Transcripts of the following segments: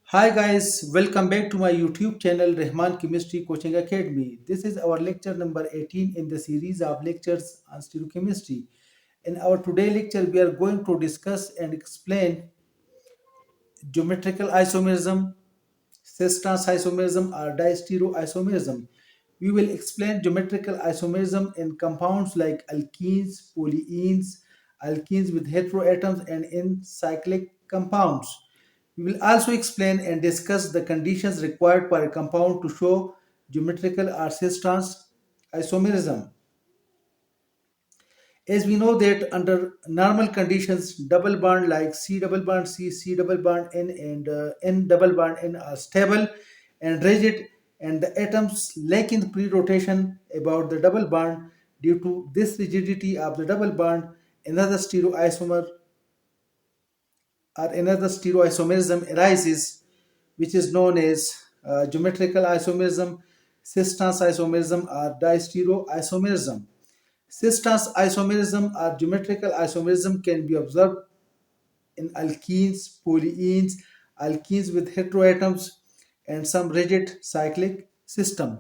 Hi guys, welcome back to my YouTube channel Rahman Chemistry Coaching Academy. This is our lecture number 18 in the series of lectures on stereochemistry. In our today lecture, we are going to discuss and explain geometrical isomerism, cis-trans isomerism or distereoisomerism. We will explain geometrical isomerism in compounds like alkenes, polyenes, alkenes with heteroatoms and in cyclic compounds. We will also explain and discuss the conditions required for a compound to show geometrical or cis-trans isomerism. As we know that under normal conditions, double bond like C double bond C, C double bond N and N double bond N are stable and rigid, and the atoms lack in pre-rotation about the double bond. Due to this rigidity of the double bond, another stereoisomer or another stereoisomerism arises, which is known as geometrical isomerism, cis-trans isomerism, or distereoisomerism. Cis-trans isomerism or geometrical isomerism can be observed in alkenes, polyenes, alkenes with heteroatoms, and some rigid cyclic system.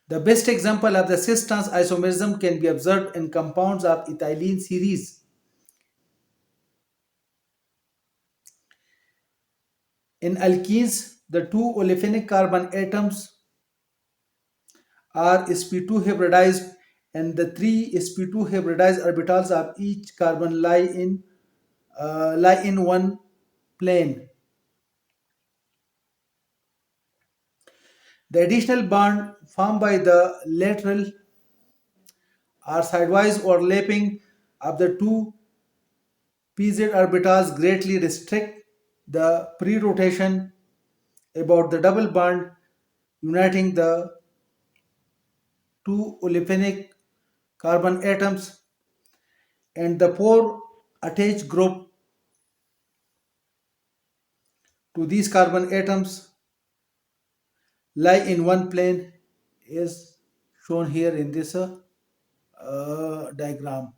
The best example of the cis-trans isomerism can be observed in compounds of ethylene series. In alkenes, the two olefinic carbon atoms are sp2 hybridized, and the three sp2 hybridized orbitals of each carbon lie in one plane. The additional bond formed by the lateral or sidewise overlapping of the two pz orbitals greatly restrict the pre-rotation about the double bond uniting the two olefinic carbon atoms, and the four attached group to these carbon atoms lie in one plane is shown here in this diagram.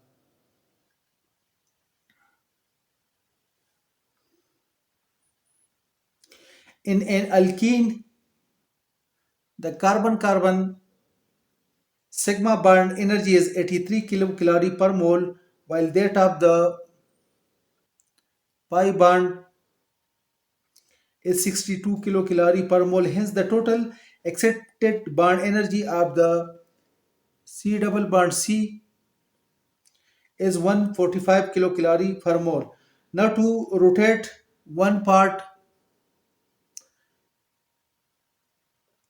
In an alkene, the carbon-carbon sigma bond energy is 83 kilocalorie per mole, while that of the pi bond is 62 kilocalorie per mole. Hence, the total accepted bond energy of the C double bond C is 145 kilocalorie per mole. Now, to rotate one part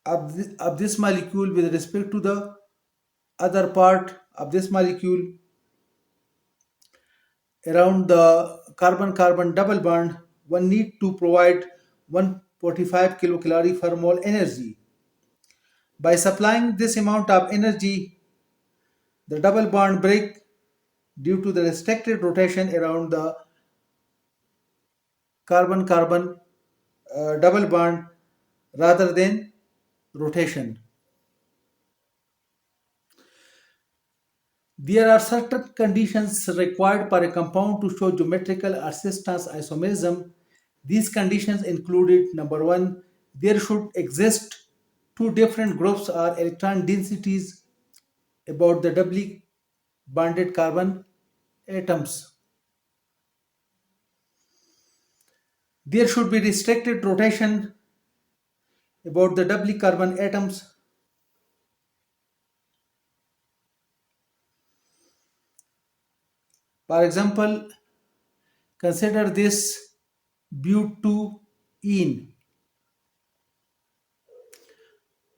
of this molecule with respect to the other part of this molecule around the carbon-carbon double bond, one need to provide 145 kilocalorie per mole energy. By supplying this amount of energy, the double bond break due to the restricted rotation around the carbon-carbon double bond rather than rotation. There are certain conditions required for a compound to show geometrical or cis-trans isomerism. These conditions included: number one, there should exist two different groups or electron densities about the doubly bonded carbon atoms. There should be restricted rotation about the doubly carbon atoms. For example, consider this butene.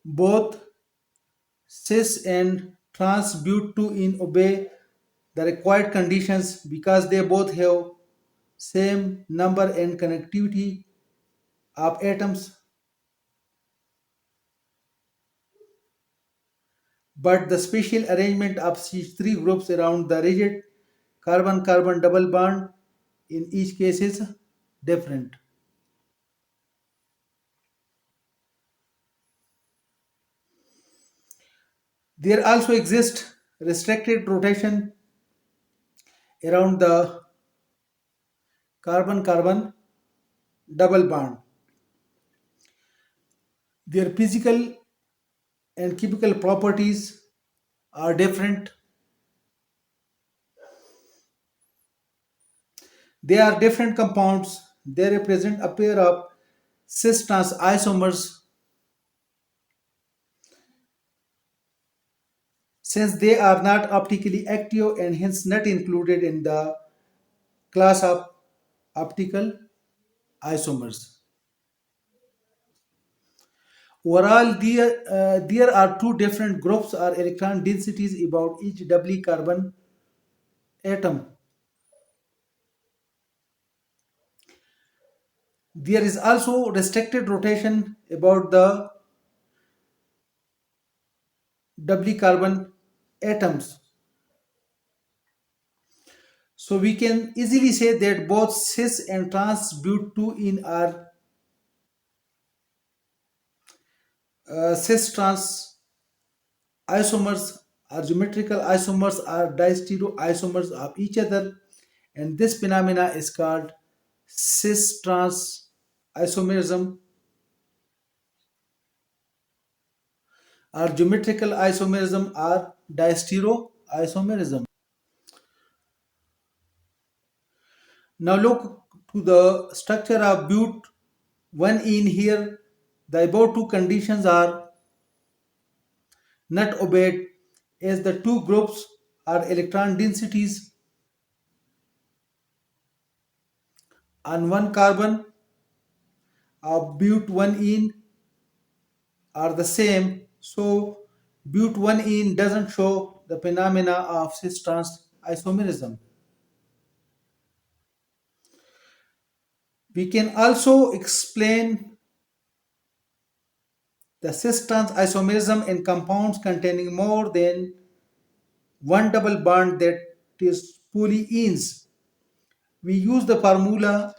Both cis and trans butene obey the required conditions because they both have same number and connectivity of atoms, but the spatial arrangement of these three groups around the rigid carbon-carbon double bond in each case is different. There also exists restricted rotation around the carbon-carbon double bond. Their physical and chemical properties are different. They are different compounds. They represent a pair of cis-trans isomers. Since they are not optically active and hence not included in the class of optical isomers. Overall, there are two different groups or electron densities about each doubly carbon atom. There is also restricted rotation about the doubly carbon atoms. So we can easily say that both cis and trans but2-ene are cis-trans isomers or geometrical isomers are distereoisomers of each other, and this phenomena is called cis-trans isomerism or geometrical isomerism or distereoisomerism. Now look to the structure of but one in here. The above two conditions are not obeyed as the two groups are electron densities on one carbon of but one in are the same, so but one in doesn't show the phenomena of cis-trans isomerism. We can also explain the cis-trans isomerism in compounds containing more than one double bond, that is polyenes. We use the formula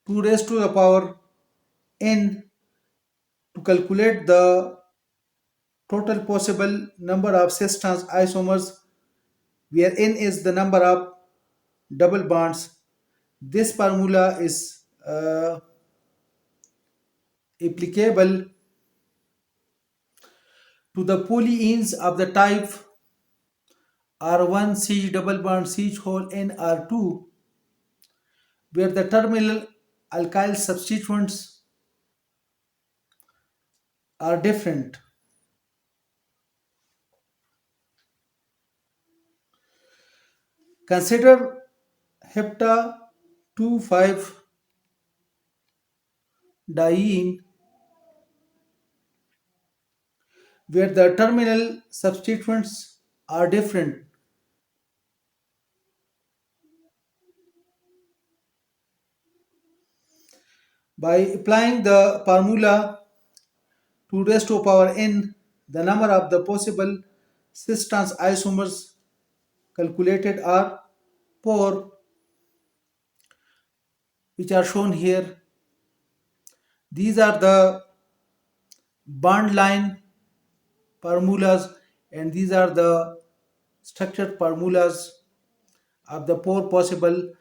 2 raised to the power n to calculate the total possible number of cis-trans isomers, where n is the number of double bonds. This formula is applicable to the polyenes of the type R1 CH double bond CH whole N R2, where the terminal alkyl substituents are different. Consider hepta 2,5-diene, where the terminal substituents are different. By applying the formula 2 raised to power n, the number of the possible cis-trans isomers calculated are 4, which are shown here. These are the bond line formulas, and these are the structured formulas of the four possible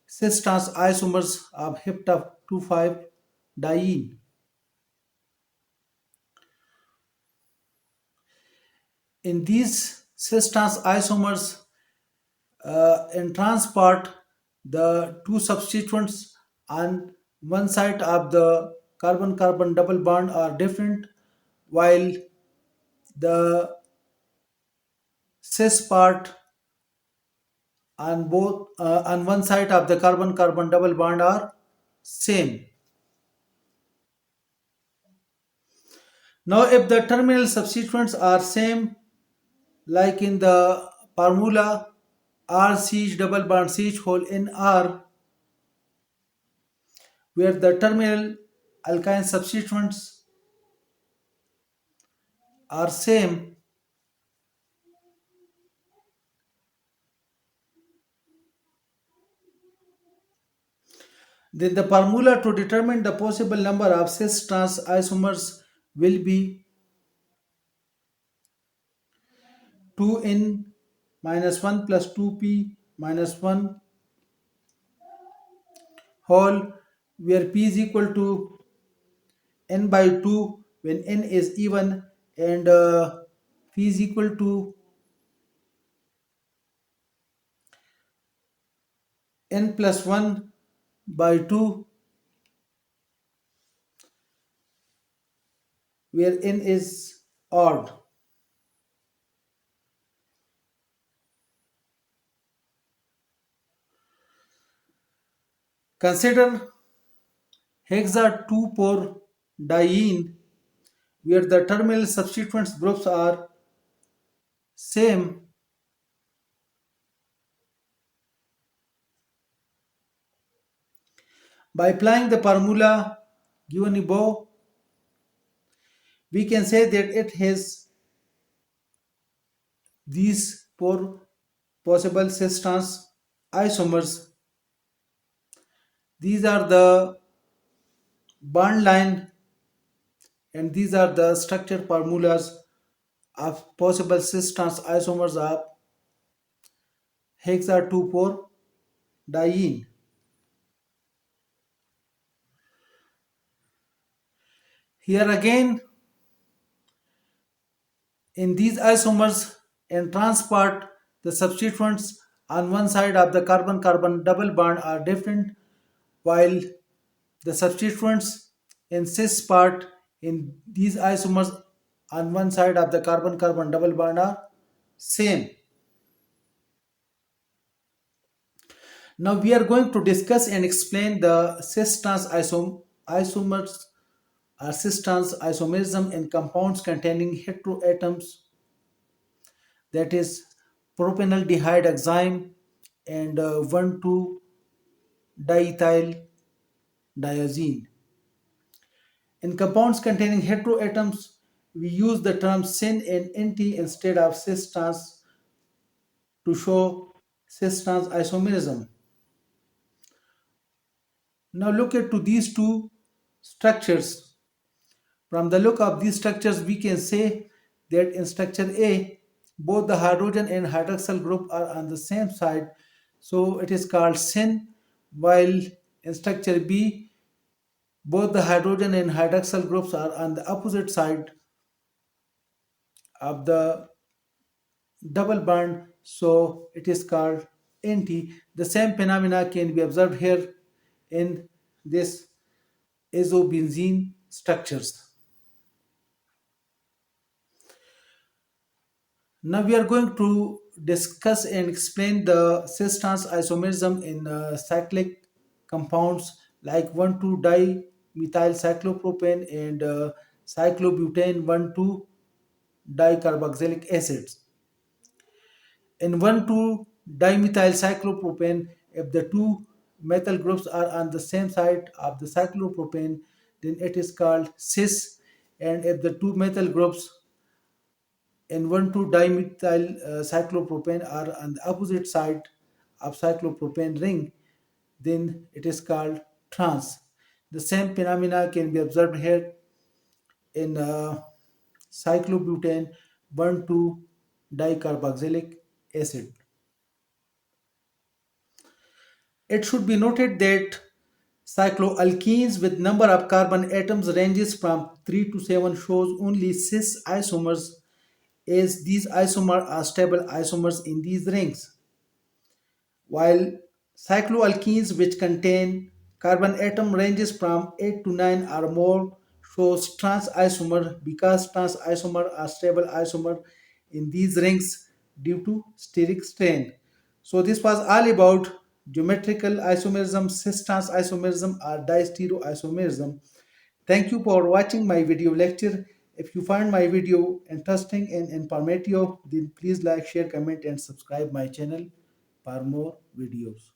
cis-trans isomers of hepta 2,5-diene. In these cis-trans isomers, in trans part, the two substituents on one side of the carbon-carbon double bond are different, while the cis part on one side of the carbon-carbon double bond are same. Now, if the terminal substituents are same, like in the formula R CH double bond CH whole in R, where the terminal alkyne substituents are same, then the formula to determine the possible number of cis-trans isomers will be 2n minus 1 plus 2p minus 1 whole where p is equal to n by 2 when n is even, and p is equal to n plus 1 by 2 where n is odd. Consider hexa 2,4-diene where the terminal substituents groups are same. By applying the formula given above, we can say that it has these four possible cis-trans isomers. These are the bond line, and these are the structure formulas of possible cis-trans isomers of hexa 2,4-diene. Here again, in these isomers and trans part, the substituents on one side of the carbon-carbon double bond are different, while the substituents in cis part in these isomers on one side of the carbon-carbon double bond are same. Now we are going to discuss and explain the cis-trans isomers or cis-trans isomerism in compounds containing heteroatoms, that is propanaldehyde enzyme and 1,2-diethyl diazine. In compounds containing heteroatoms, we use the term syn and nt instead of cis-trans to show cis-trans isomerism. Now look at to these two structures. From the look of these structures, we can say that in structure A, both the hydrogen and hydroxyl group are on the same side, so it is called syn, while in structure B, both the hydrogen and hydroxyl groups are on the opposite side of the double bond, so it is called anti. The same phenomena can be observed here in this azobenzene structures. Now we are going to discuss and explain the cis-trans isomerism in cyclic compounds like 1,2-dimethyl cyclopropane and cyclobutane 1,2-dicarboxylic acids. In 1,2-dimethyl cyclopropane, if the two methyl groups are on the same side of the cyclopropane, then it is called cis, and if the two methyl groups in 1,2-dimethyl cyclopropane are on the opposite side of cyclopropane ring, then it is called trans. The same phenomena can be observed here in cyclobutane 1,2-dicarboxylic acid. It should be noted that cycloalkenes with number of carbon atoms ranges from 3 to 7 shows only cis isomers, as these isomers are stable isomers in these rings, while cycloalkenes which contain carbon atom ranges from 8 to 9 or more shows trans isomer, because trans isomer are stable isomer in these rings due to steric strain. So this was all about geometrical isomerism, cis-trans isomerism or distereoisomerism. Thank you for watching my video lecture. If you find my video interesting and informative, then please like, share, comment and subscribe my channel for more videos.